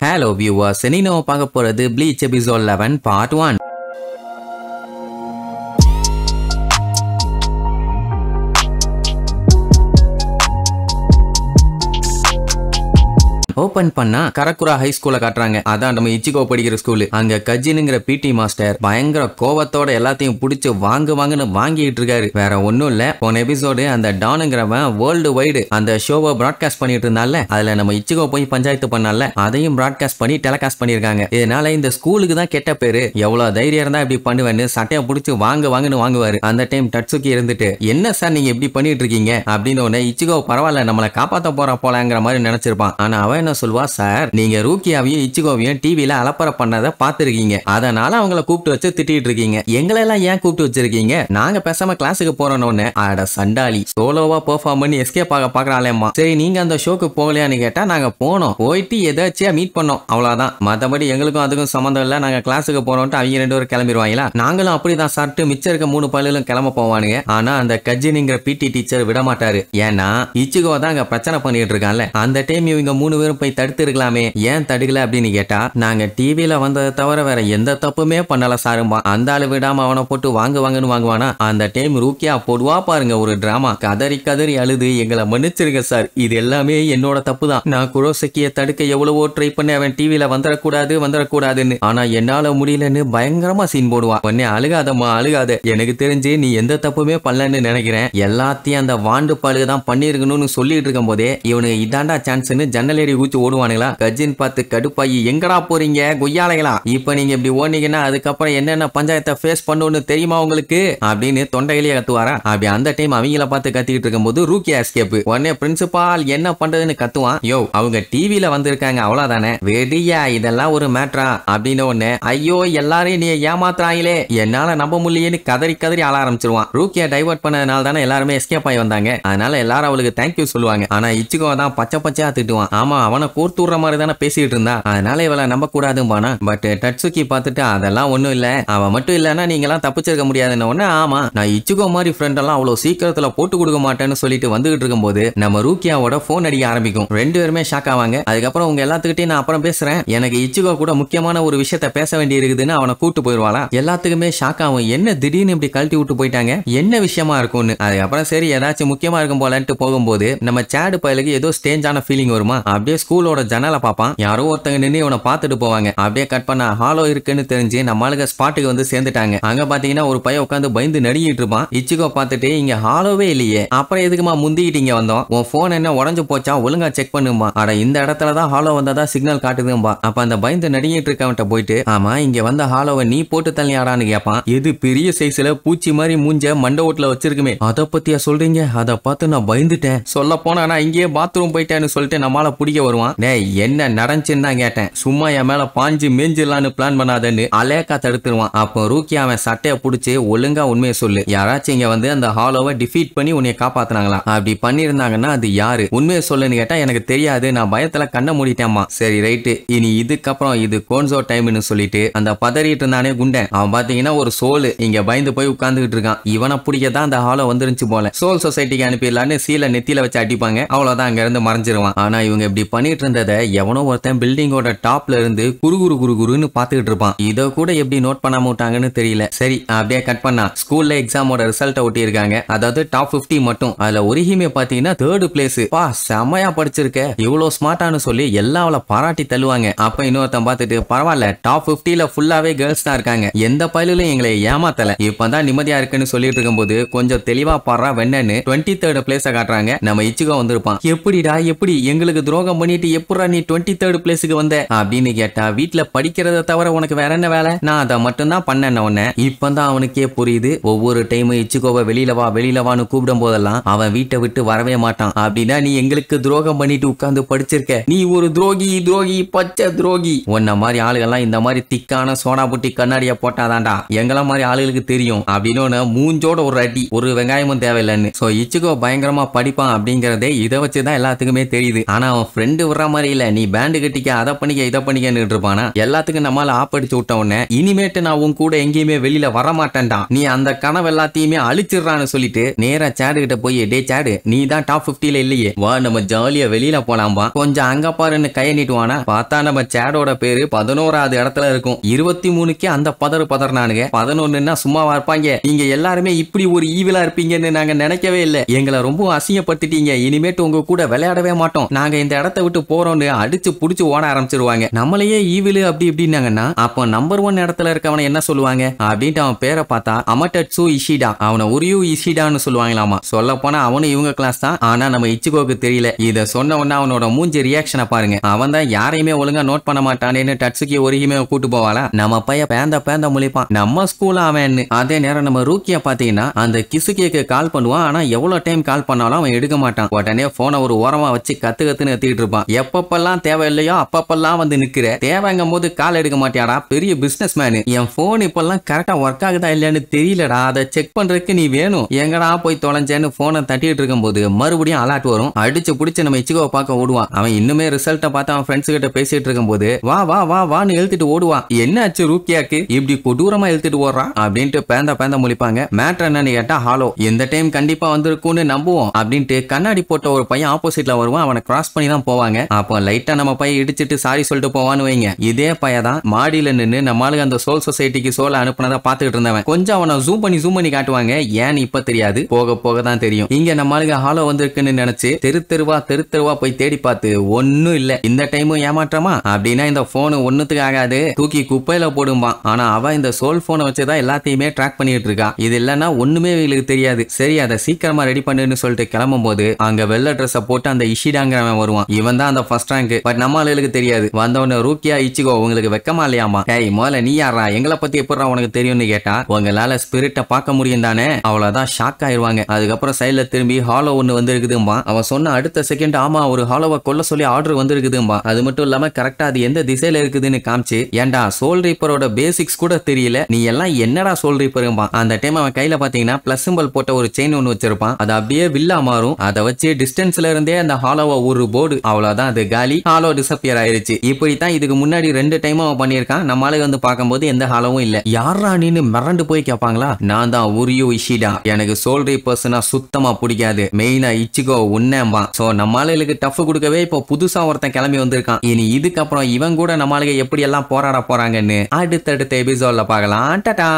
Hello viewers, இன்னைக்கு நம்ம பார்க்க போறது Bleach episode 11 part 1. ஓபன் பண்ணா கரக்குரா ஹை ஸ்கூல்ல காட்டுறாங்க. அதான் நம்ம இச்சிகோ படிக்கிற ஸ்கூல். அங்க கஜினுங்கிற பிடி மாஸ்டர் பயங்கர கோவத்தோட எல்லாத்தையும் புடிச்சு வாங்குன்னு வாங்கிட்டு இருக்காரு. வேற ஒண்ணும் இல்ல, போன எபிசோடு அந்த டானுங்கிறவன் வேர்ல்டு வைடு அந்த ஷோவை பிராட்காஸ்ட் பண்ணிட்டு இருந்தால, அதுல நம்ம இச்சிகோ போய் பஞ்சாயத்து பண்ணால அதையும் பிராட்காஸ்ட் பண்ணி டெலிகாஸ்ட் பண்ணிருக்காங்க. இதனால இந்த ஸ்கூலுக்கு தான் கெட்ட பேரு. எவ்வளவு தைரியம் இருந்தா இப்படி பண்ணுவேன்னு சட்டையை புடிச்சு வாங்குன்னு வாங்குவாரு. அந்த டைம் டட்சுகி இருந்துட்டு, என்ன சார் நீங்க இப்படி பண்ணிட்டு இருக்கீங்க அப்படின்னு உடனே இச்சிகோ பரவாயில்ல நம்மளை காப்பாத்த போற போலங்கிற மாதிரி நினைச்சிருப்பான். ஆனா அவன் என்ன சொல்வா, சார் நீங்க ரூக்கியாவையும் இச்சிகோவையும் டிவில அலப்பற பண்ணதை பாத்துருக்கீங்க, அதனால அவங்கள கூப்பிட்டு வச்சு திட்டிட்டு இருக்கீங்க. எங்களை எல்லாம் ஏன் கூப்பிட்டு வச்சிருக்கீங்க? நாங்க பேசாம கிளாஸுக்கு போறோம்னு. அட சண்டாளி, சோலோவா பெர்ஃபார்ம் பண்ணி எஸ்கேப் ஆக பாக்குறாளேம்மா. சரி நீங்க அந்த ஷோக்கு போகலையான்னு கேட்டா, நாங்க போனோம், போயிட்டு எதாச்சியா மீட் பண்ணோம், அவ்வளவுதான். மத்தபடி எங்களுக்கும் அதுக்கும் சம்பந்தம் இல்ல, நாங்க கிளாஸுக்கு போறோம்ட்டு அவங்க ரெண்டு பேரும் கிளம்பிடுவாங்களா. நாங்களும் அப்படிதான் சாப்பிட்டு மிச்சம் இருக்க 3 பல்லும் கிளம்ப போவானுங்க. ஆனா அந்த கஜினிங்கிற பிடி டீச்சர் விட மாட்டாரு. ஏன்னா இச்சிகோ தான் அங்க பிரச்சனை பண்ணிட்டு இருக்கான்ல. அந்த டைம் இவங்க 3 பேரும் போய் தடுத்து இருக்கலாமே, ஏன் தடுக்கல அப்படின்னு கேட்டா, நாங்க டிவில வந்ததை தவிர வேற எந்த தப்புமே பண்ணல சாரும்பா. அந்த ஆளு விடாம அவனை போட்டு வாங்குன்னு வாங்குவானா. அந்த டைம் ரூக்கியா போடுவா பாருங்க ஒரு டிராமா, கதறி அழுது எங்களை மன்னிச்சிருங்க சார், இது எல்லாமே என்னோட தப்பு தான். நான் குரோசக்கியை தடுக்க எவ்வளவோ ட்ரை பண்ணி அவன் டிவில வந்துடக்கூடாதுன்னு, ஆனா என்னால முடியலன்னு பயங்கரமா சீன் போடுவா. உடனே அழுகாதம்மா அழுகாத, எனக்கு தெரிஞ்சு நீ எந்த தப்புமே பண்ணலன்னு நினைக்கிறேன், எல்லாத்தையும் அந்த வாண்டு பாலுக தான் பண்ணிருக்கணும்னு சொல்லிட்டு இருக்கும் போதே இவனுக்கு இதாண்டா சான்ஸ்ன்னு ஜன்னலேறி ஊச்சி ஓடுவானுங்களா. கஜின் பார்த்து கடுப்பாயி, எங்கடா போறீங்க கொய்யாலைகளா, இப்ப நீங்க இப்படி ஓடுனீங்கன்னா அதுக்கப்புறம் என்னென்ன பஞ்சாயத்தை ஃபேஸ் பண்ணணும்னு தெரியுமா உங்களுக்கு அப்படின்னு தொண்டையிலேயே கத்துவாரா. அப்படி அந்த டைம் அவங்கள பார்த்து கத்திக்கிட்டு இருக்கும்போது ரூக்கியா எஸ்கேப். உடனே பிரின்சிபால் என்ன பண்றதுன்னு கத்துவான். யோ அவங்க டிவில வந்திருக்காங்க அவ்வளவுதானே, வெடியா இதெல்லாம் ஒரு மேட்ரா அப்படின்னு ஒண்ணு. ஐயோ எல்லாரையும் நீ ஏமாத்துறாங்களே, என்னால நம்ப முடியேன்னு கதறி ஆள ஆரம்பிச்சிருவான். ரூக்கியா டைவர்ட் பண்ணதுனால தானே எல்லாருமே எஸ்கேப் ஆகி வந்தாங்க, அதனால எல்லாரும் அவளுக்கு தேங்க்யூ சொல்லுவாங்க. ஆனா இச்சிகோ தான் பச்சையா திட்டுவான். ஆமா அவனை கூர்த்துற மாதிரி தானே பேசிட்டு இருந்தா, அதனால இவளை நம்ப கூடாதும்பானா. பட் டட்சுகி பார்த்துட்டு அதெல்லாம் ஒண்ணும் இல்ல, அவன் மட்டும் இல்லன்னா நீங்க எல்லாம் தப்பிச்சிருக்க முடியாதுன்னு ஒண்ணு. ஆமா நான் இச்சிகோ மாதிரி ஃப்ரெண்ட் எல்லாம் அவ்வளவு சீக்கிரத்துல போட்டு கொடுக்க மாட்டேன்னு சொல்லிட்டு வந்துகிட்டு இருக்கும் போது நம்ம ரூக்கியாவோட போன் அடிக்க ஆரம்பிக்கும். 2 பேருமே ஷாக் ஆவாங்க. அதுக்கப்புறம் உங்க எல்லாத்துக்கிட்டையும் நான் அப்புறம் பேசுறேன், எனக்கு இச்சிகோ கூட முக்கியமான ஒரு விஷயத்த பேச வேண்டி இருக்குதுன்னு அவனை கூட்டு போயிருவாளா. எல்லாத்துக்குமே ஷாக் ஆகும், என்ன திடீர்னு இப்படி கழட்டி விட்டு போயிட்டாங்க, என்ன விஷயமா இருக்கும்னு. அதுக்கப்புறம் சரி ஏதாச்சும் முக்கியமா இருக்கும் போலன்ட்டு போகும்போது நம்ம சேடு பயலுக்கு ஏதோ ஸ்டேஞ்சான ஃபீலிங் வருமா. அப்படியே ஸ்கூலோட ஜன்னலை பார்ப்பான், யாரோ ஒருத்தங்க நின்று இவனை பார்த்துட்டு போவாங்க. அப்படியே கட் பண்ண ஹாலோ இருக்குன்னு தெரிஞ்சு நம்ம ஆளுங்க ஸ்பாட்டுக்கு வந்து சேர்ந்துட்டாங்க. அங்க பாத்தீங்கன்னா ஒரு பையன் உட்காந்து பயந்து நடிக்கிட்டு இருப்பான். இச்சிகோ பார்த்துட்டு, இங்க ஹாலோவே இல்லையே, அப்புறம் எதுக்குமா முந்திக்கிட்டு இங்க வந்தோம், உன் போன் என்ன உடஞ்சு போச்சா, ஒழுங்கா செக் பண்ணுமா. அட இந்த இடத்துலதான் ஹாலோ வந்ததா சிக்னல் காட்டுதும்பா. அப்ப அந்த பயந்து நடிக்கிட்டு இருக்கவன்ட்ட போயிட்டு, ஆமா இங்க வந்த ஹாலோவை நீ போட்டு தள்ளியாடான்னு கேட்பான். எது பெரிய சைஸ்ல பூச்சி மாதிரி மூஞ்ச மண்ட ஓட்டுல வச்சிருக்குமே, அதை பத்தியா சொல்றீங்க, அதை பார்த்து நான் பயந்துட்டேன், சொல்ல போனா நான் இங்கேயே பாத்ரூம் போயிட்டேன்னு சொல்லிட்டு நம்மளால பிடிக்க வருவான். டேய் என்ன நடந்துச்சுன்னு தான் கேட்டேன், சும்மா என் மேல பாஞ்சு மேஞ்சிடலான்னு பிளான் பண்ணாதன்னு அலேக்கா தடுத்துருவான். அப்போ ரூக்கியா அவன் சட்டையை புடிச்சு ஒழுங்கா உண்மையை சொல்லு, யாராச்சும் இங்க வந்து அந்த ஹாலோவை டிஃபீட் பண்ணி உன்னை காப்பாத்தினாங்களா, அப்படி பண்ணிருந்தாங்கன்னா அது யாரு, உண்மையை சொல்லுன்னு கேட்டா எனக்கு தெரியாது, நான் பயத்துல கண்ண மூடிட்டேம்மா. சரி ரைட்டு, இனி இதுக்கப்புறம் இது கோன்சோ டைம்னு சொல்லிட்டு அந்த பதறிட்டு இருந்தானே குண்டன், அவன் பாத்தீங்கன்னா ஒரு சோலு இங்க பயந்து போய் உட்கார்ந்துகிட்டு இருக்கான். இவனை பிடிக்கதான் அந்த ஹாலோ வந்துருச்சு போல, சோல் சொசைட்டிக்கு அனுப்பிடலான்னு சீல நெத்தியில வச்சு அடிப்பாங்க, அவ்வளவுதான் அங்க இருந்து மறைஞ்சிருவான். ஆனா இவங்க இப்படி பண்ணிட்டு இருந்ததை எவனோ ஒருத்தன் பில்டிங்கோட டாப்ல இருந்து குறுகுறுன்னு பாத்துக்கிட்டு இருப்பான். இத கூட எப்படி நோட் பண்ணாம விட்டாங்கன்னு தெரியல. சரி அப்படியே கட் பண்ணா ஸ்கூல்ல எக்ஸாமோட ரிசல்ட் ஒட்டி இருக்காங்க, அதாவது டாப் 50 மட்டும். அதுல ஒரிஹிமே பாத்தீங்கன்னா 3rd பிளேஸ். பா செமையா படிச்சிருக்க, இவ்வளவு ஸ்மார்ட்டானு சொல்லி எல்லாம் அவளை பாராட்டி தள்ளுவாங்க. அப்ப இன்னொருத்தன் பார்த்துட்டு, பரவாயில்ல டாப் 50ல ஃபுல்லாவே கேர்ள்ஸ் தான் இருக்காங்க, எந்த பயிலும் எங்களை ஏமாத்தல, இப்பதான் நிம்மதியா இருக்குன்னு சொல்லிட்டு இருக்கும்போது கொஞ்சம் தெளிவா பாடுறா வெண்ணன்னு 23rd பிளேஸ காட்டுறாங்க. நம்ம இச்சிகோ வந்திருப்பான். எப்படிடா எப்படி எங்களுக்கு துரோகம் பண்ணிட்டு எப்படா நீ 23rd பிளேஸுக்கு வந்த அப்படின்னு கேட்டா, வீட்டுல படிக்கிறத தவிர உனக்கு வேற என்ன வேலை, நான் அதை மட்டும் தான் பண்ணேன் உடனே. இப்பதான் அவனுக்கே புரியுது, ஒவ்வொரு டைம் இச்சிகோவை வெளியில வான்னு கூப்பிடும் போதெல்லாம் அவன் வீட்டை விட்டு வரவே மாட்டான். அப்படின்னா நீ எங்களுக்கு துரோகம் பண்ணிட்டு உட்கார்ந்து படிச்சிருக்க, நீ ஒரு துரோகி பச்சை துரோகி. உன்ன மாதிரி ஆளுகள்லாம் இந்த மாதிரி திக்கான சோடா புட்டி கண்ணாடிய போட்டாதான்டா எங்கள மாதிரி ஆளுகளுக்கு தெரியும் அப்படின்னு மூஞ்சோட ஒரு அடி, ஒரு வெங்காயமும் தேவையில்லைன்னு. சோ இச்சிகோ பயங்கரமா படிப்பான் அப்படிங்கறதே இதை வச்சுதான் எல்லாத்துக்குமே தெரியுது. ஆனா அவன் ஃப்ரெண்ட் ரெண்டு விடுற மாதிரி இல்ல, நீ பேண்டு கட்டிக்க, அதை பண்ணிக்க, இதை பண்ணிக்கன்னு இருப்பானா. எல்லாத்துக்கும் நம்மளால ஆப்படிச்சு விட்ட உடனே இனிமேட்டு நான் உன் கூட எங்கேயுமே வெளியில வர மாட்டேன்டா, நீ அந்த கனவு எல்லாத்தையுமே அழிச்சிடறான்னு சொல்லிட்டு நேரா சேடு கிட்ட போய், டே சேடு, நீ தான் டாப் 50ல இல்லையே, வா நம்ம ஜாலியா வெளியில போலாம்பா, கொஞ்சம் அங்க பாருன்னு கையை நீட்டுவானா. பார்த்தா நம்ம சேடோட பேரு 11வது இடத்துல இருக்கும். 23க்கு அந்த பதறானுங்க. 11ன்னா சும்மாவா இருப்பாங்க? நீங்க எல்லாருமே இப்படி ஒரு ஈவிலா இருப்பீங்கன்னு நாங்க நினைக்கவே இல்லை. எங்களை ரொம்ப அசிங்கப்படுத்திட்டீங்க. இனிமேட்டு உங்க கூட விளையாடவே மாட்டோம், நாங்க இந்த இடத்த விட்டு போறோம்னு அடிச்சு புடிச்சு ஓட ஆரம்பிச்சிருவாங்க. நம்மளையே ஈவிலு அப்படி இப்படின்னாங்கன்னா அப்போ நம்பர் 1 இடத்துல இருக்கவனை என்ன சொல்லுவாங்க அப்படின்ட்டு அவன் பேரை பார்த்தா அமட்டட்சு இஷிடா, அவனை உரியு இஷிடான்னு சொல்லுவாங்களாமா. சொல்ல போனா அவனு இவங்க கிளாஸ் தான். ஆனா நம்ம இச்சிகோக்கு தெரியல. இத சொன்ன உடனே அவனோட மூஞ்சி ரியாக்ஷனை பாருங்க. அவன் தான் யாரையுமே ஒழுங்கா நோட் பண்ண மாட்டானேன்னு டட்சுக்கி ஒருகிமே கூட்டு போவாளா. நம்ம பைய பேந்த முழிப்பான், நம்ம ஸ்கூல் அவன். அதே நேரம் நம்ம ரூக்கியா பாத்தீங்கன்னா அந்த கிசுகேக்கு கால் பண்ணுவான். ஆனா எவ்வளவு டைம் கால் பண்ணாலும் அவன் எடுக்க மாட்டான். உடனே போனை ஒரு ஓரமா வச்சு கத்துன்னு கத்திட்டு இருப்பான். எப்பப்பெல்லாம் தேவை இல்லையோ அப்பப்பெல்லாம் வந்து நிக்கிற, தேவைங்கும் போது கால் எடுக்க மாட்டியாடா, பெரிய பிசினஸ் மேனு. என் போன் இப்பெல்லாம் கரெக்டா ஒர்க் ஆகுதா இல்லையான்னு தெரியலடா, அதை செக் பண்றதுக்கு நீ வேணும், எங்கடா போய் தொலைஞ்சேன்னு போனை தட்டிட்டு இருக்கும் போது மறுபடியும் அலர்ட் வரும். அடிச்சு புடிச்சு நம்ம இச்சிகோவை பார்க்க ஓடுவான். அவன் இன்னுமே ரிசல்ட்டை பார்த்து அவன் ஃப்ரெண்ட்ஸ் கிட்ட பேசிட்டு இருக்கும் போது வா வா வா வான்னு எழுத்துட்டு ஓடுவான். என்ன ஆச்சு ரூக்கியாக்கு இப்படி கொடூரமா எழுத்துட்டு ஓடுறான் அப்படின்ட்டு பேந்த முழிப்பாங்க. மேட்ரு என்னன்னு கேட்டா ஹாலோ, இந்த டைம் கண்டிப்பா வந்திருக்கும்னு நம்புவோம் அப்படின்ட்டு கண்ணாடி போட்ட ஒரு பையன் ஆப்போசிட்ல வருவான். அவனை கிராஸ் பண்ணி தான் போவாங்க. அப்போ லைட்டா நம்ம பையன் இடிச்சிட்டு சாரி சொல்லிட்டு போவான்னு வைங்க. இதே பையன் தான் மாடியில நின்று நம்மளுக்கு அந்த சோல் சொசைட்டிக்கு சோலை அனுப்புனதை பார்த்துட்டு இருந்தவன். கொஞ்சம் அவனை ஜூம் பண்ணி காட்டுவாங்க. ஏன்னு இப்ப தெரியாது, போக போக தான் தெரியும். இங்க நம்மளுக்கு ஹாலோ வந்திருக்குன்னு நினைச்சு தெரு தெருவா போய் தேடி பார்த்து ஒன்னும் இல்ல. இந்த டைமும் ஏமாற்றமா அப்படின்னா இந்த போன் ஒண்ணுத்துக்கு ஆகாது, தூக்கி குப்பையில போடுவான். ஆனா அவ இந்த சோல் போனை வச்சுதான் எல்லாத்தையுமே ட்ராக் பண்ணிட்டு இருக்கா. இது இல்லன்னா ஒண்ணுமே இவங்களுக்கு தெரியாது. சரி அதை சீக்கிரமா ரெடி பண்ணுன்னு சொல்லிட்டு கிளம்பும் போது அங்க வெள்ளை ட்ரெஸ் போட்டு அந்த இஷிடாங்கிறவன் வருவான். இவன் தான் அந்த ஃபர்ஸ்ட் ரேங்க். பட் நம்ம ஆளுகளுக்கு தெரியாது. வந்தவன ரூக்கியா இச்சிகோ உங்களுக்கு வெக்கமா இல்லையாமா, ஏய் முதல்ல நீ யாரா, எங்களை பத்தி எப்படா உனக்கு தெரியும்னு கேட்டா உங்களால ஸ்பிரிட்டை பார்க்க முடியும் தானே, அவ்வளவுதான் ஷாக் ஆயிருவாங்க. அதுக்கப்புறம் சைட்ல திரும்பி ஹாலோ ஒன்னு வந்து இருக்குதும்பா. அவன் சொன்ன அடுத்த செகண்ட் ஆமா ஒரு ஹாலோவை கொல்ல சொல்லி ஆர்டர் வந்து இருக்குதும்பா. அது மட்டும் இல்லாம கரெக்டா அது எந்த திசையில இருக்குதுன்னு காமிச்சு, ஏன்டா சோல் ரீப்பரோட பேசிக்ஸ் கூட தெரியல, நீ எல்லாம் என்னடா சோல் ரீப்பரும்பா. அந்த டைம் அவன் கையில பாத்தீங்கன்னா பிளஸ் சிம்பல் போட்ட ஒரு செயின் ஒன்னு வச்சிருப்பான். அது அப்படியே வில்லா மாறும். அதை வச்சு டிஸ்டன்ஸ்ல இருந்தே அந்த ஹாலோவை ஒரு போர்டு, அவ்வளவுதான் அது காலி, ஹாலோ டிசப்பியர் ஆயிருச்சு. இப்படித்தான் இதுக்கு முன்னாடி 2 டைம் அவன் பண்ணியிருக்கான். நம்மளால வந்து பார்க்கும்போது எந்த ஹாலோவும் இல்ல. யாரா நீன்னு மிரண்டு போய் கேட்பாங்களா, நான் தான் உரியு இஷிடா, எனக்கு சோல் ரீப்பர்ஸ்னா சுத்தமா பிடிக்காது, மெயினா இச்சிகோ உன்னேம்பா. சோ நம்மளுக்கு டஃப் கொடுக்கவே இப்போ புதுசா ஒருத்தன் கிளம்பி வந்திருக்கான். இனி இதுக்கப்புறம் இவன் கூட நம்மளுக்கு எப்படி எல்லாம் போராட போறாங்கன்னு அடுத்தடுத்த எபிசோட்ல பார்க்கலாம். டாடா.